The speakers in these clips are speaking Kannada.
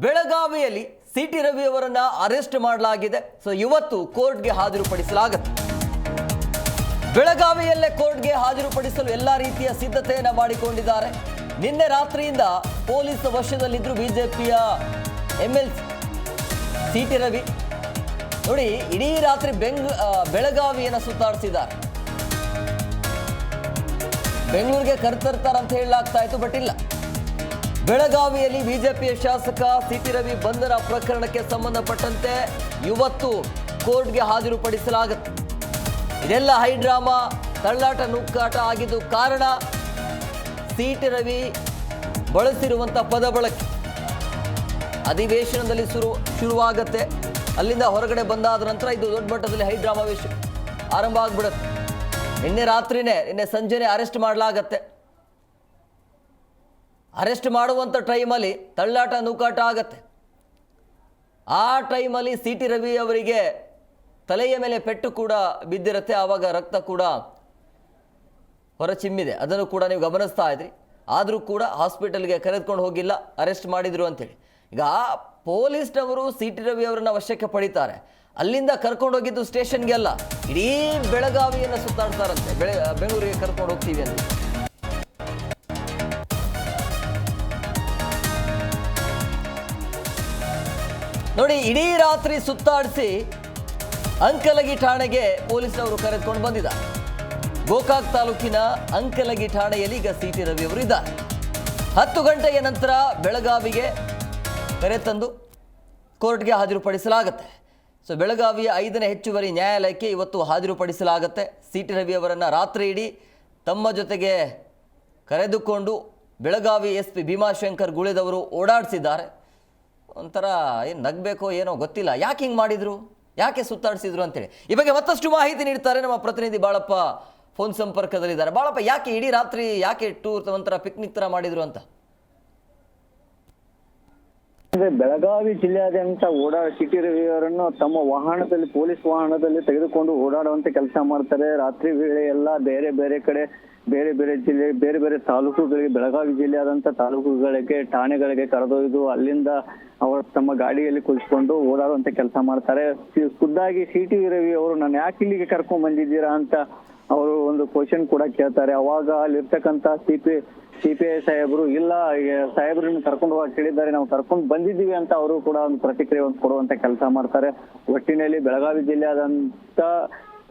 ಬೆಳಗಾವಿಯಲ್ಲಿ ಸಿಟಿ ರವಿ ಅವರನ್ನ ಅರೆಸ್ಟ್ ಮಾಡಲಾಗಿದೆ. ಸೊ ಇವತ್ತು ಕೋರ್ಟ್ಗೆ ಹಾಜರುಪಡಿಸಲಾಗುತ್ತೆ. ಬೆಳಗಾವಿಯಲ್ಲೇ ಕೋರ್ಟ್ಗೆ ಹಾಜರುಪಡಿಸಲು ಎಲ್ಲ ರೀತಿಯ ಸಿದ್ಧತೆಯನ್ನು ಮಾಡಿಕೊಂಡಿದ್ದಾರೆ. ನಿನ್ನೆ ರಾತ್ರಿಯಿಂದ ಪೊಲೀಸ್ ವಶದಲ್ಲಿದ್ದರು ಬಿಜೆಪಿಯ MLC ಸಿಟಿ ರವಿ. ನೋಡಿ, ಇಡೀ ರಾತ್ರಿ ಬೆಳಗಾವಿಯನ್ನು ಸುತ್ತಾಡಿಸಿದ್ದಾರೆ. ಬೆಂಗಳೂರಿಗೆ ಕರೆತರ್ತಾರೆ ಅಂತ ಹೇಳಲಾಗ್ತಾ ಇತ್ತು, ಬಟ್ ಇಲ್ಲ. ಬೆಳಗಾವಿಯಲ್ಲಿ ಬಿಜೆಪಿಯ ಶಾಸಕ ಸಿಟಿ ರವಿ ಬಂಧನ ಪ್ರಕರಣಕ್ಕೆ ಸಂಬಂಧಪಟ್ಟಂತೆ ಇವತ್ತು ಕೋರ್ಟ್ಗೆ ಹಾಜರುಪಡಿಸಲಾಗುತ್ತೆ. ಇದೆಲ್ಲ ಹೈಡ್ರಾಮಾ, ತಳ್ಳಾಟ ನೂಕಾಟ ಆಗಿದ್ದು ಕಾರಣ ಸಿಟಿ ರವಿ ಬಳಸಿರುವಂಥ ಪದ ಬಳಕೆ. ಅಧಿವೇಶನದಲ್ಲಿ ಶುರುವಾಗತ್ತೆ. ಅಲ್ಲಿಂದ ಹೊರಗಡೆ ಬಂದಾದ ನಂತರ ಇದು ದೊಡ್ಡ ಮಟ್ಟದಲ್ಲಿ ಹೈಡ್ರಾಮಾ ವಿಷಯ ಆರಂಭ ಆಗ್ಬಿಡುತ್ತೆ. ನಿನ್ನೆ ಸಂಜೆನೆ ಅರೆಸ್ಟ್ ಮಾಡಲಾಗತ್ತೆ. ಅರೆಸ್ಟ್ ಮಾಡುವಂಥ ಟೈಮಲ್ಲಿ ತಳ್ಳಾಟ ನೂಕಾಟ ಆಗತ್ತೆ. ಆ ಟೈಮಲ್ಲಿ ಸಿಟಿ ರವಿ ಅವರಿಗೆ ತಲೆಯ ಮೇಲೆ ಪೆಟ್ಟು ಕೂಡ ಬಿದ್ದಿರುತ್ತೆ. ಆವಾಗ ರಕ್ತ ಕೂಡ ಹೊರಚಿಮ್ಮಿದೆ. ಅದನ್ನು ಕೂಡ ನೀವು ಗಮನಿಸ್ತಾ ಇದ್ರಿ. ಆದರೂ ಕೂಡ ಹಾಸ್ಪಿಟಲ್ಗೆ ಕರೆದುಕೊಂಡು ಹೋಗಿಲ್ಲ, ಅರೆಸ್ಟ್ ಮಾಡಿದ್ರು ಅಂತೇಳಿ. ಈಗ ಪೊಲೀಸ್ನವರು ಸಿಟಿ ರವಿ ಅವರನ್ನು ವಶಕ್ಕೆ ಪಡಿತಾರೆ. ಅಲ್ಲಿಂದ ಕರ್ಕೊಂಡು ಹೋಗಿದ್ದು ಸ್ಟೇಷನ್ಗೆ ಅಲ್ಲ, ಇಡೀ ಬೆಳಗಾವಿಯನ್ನು ಸುತ್ತಾಡ್ತಾರಂತೆ. ಬೆಂಗಳೂರಿಗೆ ಕರ್ಕೊಂಡು ಹೋಗ್ತೀವಿ ಅಂತ. ನೋಡಿ, ಇಡೀ ರಾತ್ರಿ ಸುತ್ತಾಡಿಸಿ ಅಂಕಲಗಿ ಠಾಣೆಗೆ ಪೊಲೀಸರವರು ಕರೆದುಕೊಂಡು ಬಂದಿದ್ದಾರೆ. ಗೋಕಾಕ್ ತಾಲೂಕಿನ ಅಂಕಲಗಿ ಠಾಣೆಯಲ್ಲಿ ಈಗ ಸಿಟಿ ರವಿ ಅವರು ಇದ್ದಾರೆ. 10 ಗಂಟೆಯ ನಂತರ ಬೆಳಗಾವಿಗೆ ಕರೆತಂದು ಕೋರ್ಟ್ಗೆ ಹಾಜರುಪಡಿಸಲಾಗುತ್ತೆ. ಸೊ ಬೆಳಗಾವಿಯ 5ನೇ ಹೆಚ್ಚುವರಿ ನ್ಯಾಯಾಲಯಕ್ಕೆ ಇವತ್ತು ಹಾಜರುಪಡಿಸಲಾಗುತ್ತೆ. ಸಿಟಿ ರವಿ ಅವರನ್ನು ರಾತ್ರಿ ಇಡೀ ತಮ್ಮ ಜೊತೆಗೆ ಕರೆದುಕೊಂಡು ಬೆಳಗಾವಿ SP ಭೀಮಾಶಂಕರ್ ಗುಳೇದವರು ಓಡಾಡಿಸಿದ್ದಾರೆ. ಒಂಥರ ಏನು ನಗಬೇಕೋ ಏನೋ ಗೊತ್ತಿಲ್ಲ. ಯಾಕೆ ಹಿಂಗೆ ಮಾಡಿದರು, ಯಾಕೆ ಸುತ್ತಾಡಿಸಿದ್ರು ಅಂತೇಳಿ ಈ ಬಗ್ಗೆ ಮತ್ತಷ್ಟು ಮಾಹಿತಿ ನೀಡ್ತಾರೆ ನಮ್ಮ ಪ್ರತಿನಿಧಿ ಬಾಳಪ್ಪ. ಫೋನ್ ಸಂಪರ್ಕದಲ್ಲಿದ್ದಾರೆ. ಬಾಳಪ್ಪ, ಯಾಕೆ ಇಡೀ ರಾತ್ರಿ ಯಾಕೆ ಟೂರ್ ಒಂಥರ ಪಿಕ್ನಿಕ್ ಥರ ಮಾಡಿದ್ರು ಅಂತ? ಬೆಳಗಾವಿ ಜಿಲ್ಲೆಯಾದ್ಯಂತ ಸಿಟಿ ರವಿ ಅವರನ್ನು ತಮ್ಮ ವಾಹನದಲ್ಲಿ, ಪೊಲೀಸ್ ವಾಹನದಲ್ಲಿ ತೆಗೆದುಕೊಂಡು ಓಡಾಡುವಂತೆ ಕೆಲಸ ಮಾಡ್ತಾರೆ. ರಾತ್ರಿ ವೇಳೆ ಎಲ್ಲ ಬೇರೆ ಬೇರೆ ಕಡೆ, ಬೇರೆ ಬೇರೆ ಜಿಲ್ಲೆ, ಬೇರೆ ಬೇರೆ ತಾಲೂಕುಗಳಿಗೆ, ಬೆಳಗಾವಿ ಜಿಲ್ಲೆಯಾದಂತ ತಾಲೂಕುಗಳಿಗೆ, ಠಾಣೆಗಳಿಗೆ ಕರೆದೊಯ್ದು ಅಲ್ಲಿಂದ ಅವರು ತಮ್ಮ ಗಾಡಿಯಲ್ಲಿ ಕುಳಿಸ್ಕೊಂಡು ಓಡಾಡುವಂತೆ ಕೆಲಸ ಮಾಡ್ತಾರೆ. ಖುದ್ದಾಗಿ ಸಿಟಿ ರವಿ ಅವರು ನಾನು ಯಾಕೆ ಇಲ್ಲಿಗೆ ಕರ್ಕೊಂಡ್ ಬಂದಿದ್ದೀರಾ ಅಂತ ಅವರು ಒಂದು ಕ್ವಶನ್ ಕೂಡ ಕೇಳ್ತಾರೆ. ಅವಾಗ ಅಲ್ಲಿರ್ತಕ್ಕಂತ CPI ಸಾಹೇಬರು, ಇಲ್ಲ ಸಾಹೇಬ್ರನ್ನ ಕರ್ಕೊಂಡು ಹೋಗಿ ಕೇಳಿದ್ದಾರೆ, ನಾವು ಕರ್ಕೊಂಡು ಬಂದಿದ್ದೀವಿ ಅಂತ ಅವರು ಕೂಡ ಒಂದು ಪ್ರತಿಕ್ರಿಯೆ ಕೊಡುವಂತ ಕೆಲಸ ಮಾಡ್ತಾರೆ. ಒಟ್ಟಿನಲ್ಲಿ ಬೆಳಗಾವಿ ಜಿಲ್ಲೆಯಾದಂತ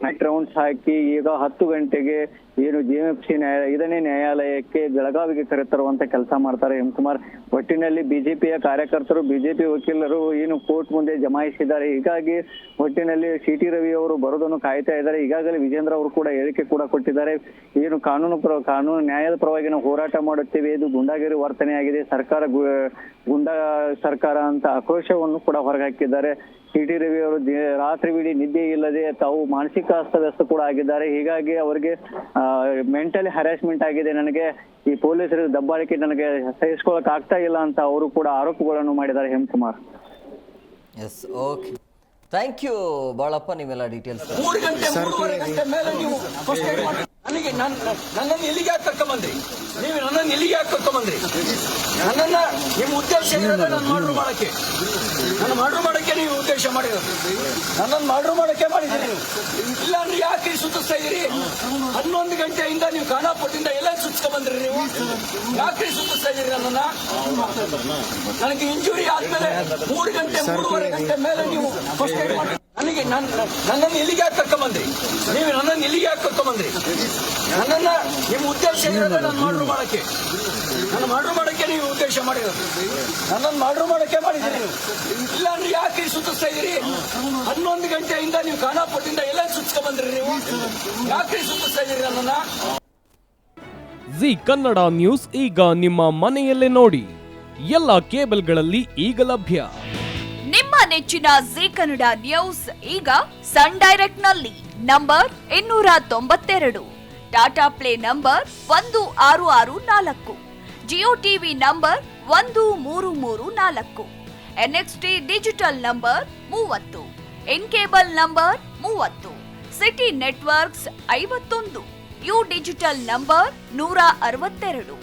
ನೈಟ್ ರೌಂಡ್ಸ್ ಹಾಕಿ ಈಗ 10 ಗಂಟೆಗೆ ಏನು GMFC ನ್ಯಾಯಾಲಯ 5ನೇ ನ್ಯಾಯಾಲಯಕ್ಕೆ ಬೆಳಗಾವಿಗೆ ಕರೆತರುವಂತ ಕೆಲಸ ಮಾಡ್ತಾರೆ ಹೇಮಕುಮಾರ್. ಒಟ್ಟಿನಲ್ಲಿ ಬಿಜೆಪಿಯ ಕಾರ್ಯಕರ್ತರು, ಬಿಜೆಪಿ ವಕೀಲರು ಏನು ಕೋರ್ಟ್ ಮುಂದೆ ಜಮಾಯಿಸಿದ್ದಾರೆ. ಹೀಗಾಗಿ ಒಟ್ಟಿನಲ್ಲಿ ಸಿಟಿ ರವಿ ಅವರು ಬರೋದನ್ನು ಕಾಯ್ತಾ ಇದ್ದಾರೆ. ಈಗಾಗಲೇ ವಿಜೇಂದ್ರ ಅವರು ಕೂಡ ಹೇಳಿಕೆ ಕೂಡ ಕೊಟ್ಟಿದ್ದಾರೆ. ಏನು ಕಾನೂನು ನ್ಯಾಯದ ಪರವಾಗಿ ನಾವು ಹೋರಾಟ ಮಾಡುತ್ತೇವೆ, ಇದು ಗುಂಡಾಗಿರಿ ವರ್ತನೆ ಆಗಿದೆ, ಸರ್ಕಾರ ಗುಂಡಾ ಸರ್ಕಾರ ಅಂತ ಆಕ್ರೋಶವನ್ನು ಕೂಡ ಹೊರಹಾಕಿದ್ದಾರೆ. ಸಿಟಿ ರವಿ ಅವರು ರಾತ್ರಿ ಇಡೀ ನಿದ್ದೆ ಇಲ್ಲದೆ ತಾವು ಮಾನಸಿಕ ಅಸ್ತವ್ಯಸ್ತ ಕೂಡ ಆಗಿದ್ದಾರೆ. ಹೀಗಾಗಿ ಅವರಿಗೆ ಮೆಂಟಲಿ ಹರಾಸ್ಮೆಂಟ್ ಆಗಿದೆ, ನನಗೆ ಈ ಪೊಲೀಸರ ದಬ್ಬಾಳಿಕೆ ನನಗೆ ಸಹಿಸ್ಕೊಳ್ಳಕ್ ಆಗ್ತಾ ಇಲ್ಲ ಅಂತ ಅವರು ಕೂಡ ಆರೋಪಗಳನ್ನು ಮಾಡಿದ್ದಾರೆ Hemakumar. Yes, okay, thank you Balappa, ನೀವೆಲ್ಲ ಡೀಟೇಲ್ಸ್. 3 ಗಂಟೆ 3:30 ಗಂಟೆ ಮೇಲೆ ನೀವು ನನಗೆ ನನ್ನನ್ನು ಎಲ್ಲಿಗೆ ಯಾಕೆ ಕರ್ಕೊಂಬಂದ್ರಿ? ನೀವು ನನ್ನನ್ನು ಎಲ್ಲಿಗೆ ಯಾಕೆ ಕರ್ಕೊಂಬಂದ್ರಿ? ನನ್ನನ್ನ ನಿಮ್ಮ ಉದ್ದೇಶ ಏನಿದೆ? ನಾನು ಮಾಡ್ರು ಮಾಡಕ್ಕೆ ನೀವು ಉದ್ದೇಶ ಮಾಡಿರೋದು. ನನ್ನನ್ನು ಮಾಡ್ರು ಮಾಡಕ್ಕೆ ಮಾಡಿದ್ದೀರಿ ನೀವು. ಇಲ್ಲ ಅಂದ್ರೆ ಯಾಕೆ ಸುತ್ತಿಸ್ತಾ ಇದ್ದೀರಿ? 11 ಗಂಟೆಯಿಂದ ನೀವು ಖಾನಾಪುರದಿಂದ ಎಲ್ಲ ಸುತ್ತಿಸ್ಕೊಂಡ್ಬಂದ್ರಿ ನೀವು. ಯಾಕೆ ಸುತ್ತಿಸ್ತಾ ಇದ್ದೀರಿ ನನ್ನನ್ನ? ನನಗೆ ಇಂಜುರಿ ಆದ್ಮೇಲೆ 3 ಗಂಟೆ 3:30 ಗಂಟೆ ಮೇಲೆ ನೀವು ಫಸ್ಟ್ ಏಡ್ ಮಾಡಿ ನನಗೆ ನನ್ನನ್ನು ಎಲ್ಲಿಗೆ ಯಾಕೆ ಕರ್ಕೊಂಬಂದ್ರಿ? ನೀವು ನನ್ನನ್ನು ಎಲ್ಲಿಗೆ ಯಾಕೆ ಕರ್ಕೊಂಬಂದ್ರಿ? ನನ್ನನ್ನ ನಿಮ್ಮ ಉದ್ದೇಶ ಏನಿದೆ? ನಾನು ಮಾಡ್ರು ಮಾಡಕ್ಕೆ ನೀವು ಉದ್ದೇಶ ಮಾಡಿರೋದು. ನನ್ನನ್ನು ಮಾಡ್ರು ಮಾಡಕ್ಕೆ ಮಾಡಿದ್ದೀರಿ ನೀವು. ಇಲ್ಲ ಅಂದ್ರೆ ಯಾಕೆ ಸುತ್ತಿಸ್ತಾ ಇದ್ದೀರಿ? 11 ಗಂಟೆಯಿಂದ ನೀವು ಖಾನಾಪುರದಿಂದ ಎಲ್ಲ ಸುತ್ತಿಸ್ಕೊಂಡ್ಬಂದ್ರಿ ನೀವು. ಯಾಕೆ ಸುತ್ತಿಸ್ತಾ ಇದ್ದೀರಿ ನನ್ನನ್ನ? ಜಿ ಕನ್ನಡ ನ್ಯೂಸ್ ಈಗ ನಿಮ್ಮ ಮನೆಯಲ್ಲೇ ನೋಡಿ. ಎಲ್ಲ ಕೇಬಲ್ಗಳಲ್ಲಿ ಈಗ ಲಭ್ಯ. ನಿಮ್ಮ ನೆಚ್ಚಿನ ಜಿ ಕನ್ನಡ ನ್ಯೂಸ್ ಈಗ ಸನ್ ಡೈರೆಕ್ಟ್ ನಲ್ಲಿ number 292, Tata play number 1664, Jio TV number 1334, NXT digital number 30, in cable number 30, city networks 51, U digital number 162,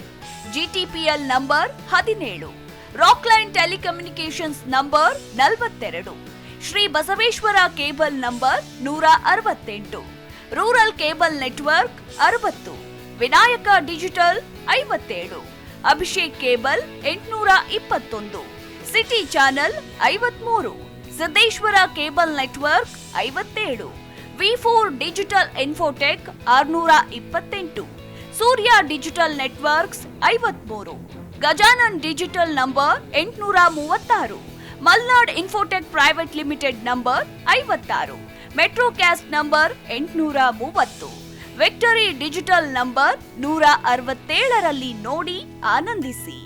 GTPL number 17, Rockline telecommunications number 42, Shri Basaveshwara cable number 168, rural cable network 60, Vinayaka digital 57, Abhishek cable 821, city channel 53, Siddeshwara cable network 57, V4 digital Infotech 628, Surya digital networks 53, Gajanan digital number 836, Malnad Infotech private limited number 56, Metrocast number 830, Victory Digital number 167ರಲ್ಲಿ ನೋಡಿ ಆನಂದಿಸಿ.